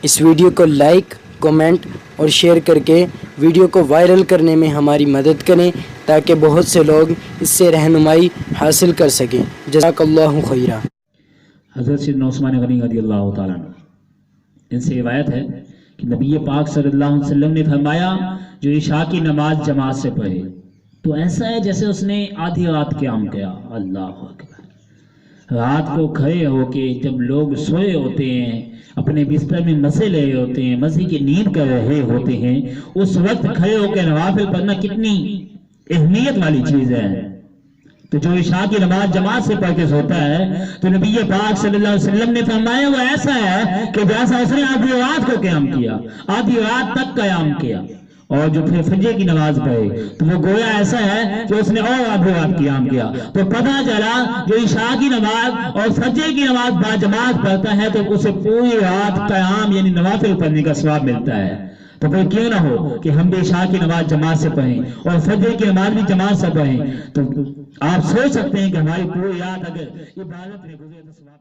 اس video کو like, comment اور share کر کے ویڈیو کو وائرل کرنے میں ہماری مدد کریں تاکہ بہت سے لوگ اس سے رہنمائی حاصل کر سکیں۔ جزاک اللہ خیرہ۔ حضرت سیدنا عثمان غنی رضی اللہ تعالیٰ عنہ، ان سے روایت ہے کہ نبی پاک صلی اللہ علیہ وسلم نے فرمایا جو عشاء کی نماز جماعت سے پڑھے تو ایسا ہے جیسے اس نے آدھی رات قیام کیا۔ اللہ اکبر! رات کو کھڑے ہو کے جب لوگ سوئے ہوتے ہیں، اپنے بستر میں مزے لے رہے ہوتے ہیں، مزے کی نیند کر رہے ہوتے ہیں، اس وقت کھڑے ہو کے نوافل پڑھنا کتنی اہمیت والی چیز ہے۔ تو جو عشاء کی نماز جماعت سے پڑھ کے سوتا ہے تو نبی پاک صلی اللہ علیہ وسلم نے فرمایا وہ ایسا ہے کہ جیسا اس نے آدھی رات کو قیام کیا، آدھی رات تک قیام کیا، اور جو پھر فجر کی نماز پڑھے تو وہ گویا ایسا ہے کہ اس نے اور آدھی رات قیام کیا۔ تو پتہ چلا جو عشاء کی نماز اور فجر کی نماز با جماعت پڑھتا ہے تو اسے پوری رات قیام یعنی نوافل پڑھنے کا ثواب ملتا ہے۔ تو پھر کیوں نہ ہو کہ ہم بھی عشاء کی نماز جماعت سے پڑھیں اور فجر کی نماز بھی جماعت سے پڑھیں۔ تو آپ سوچ سکتے ہیں کہ ہماری پوری رات اگر عبادت میں گزرے تو ثواب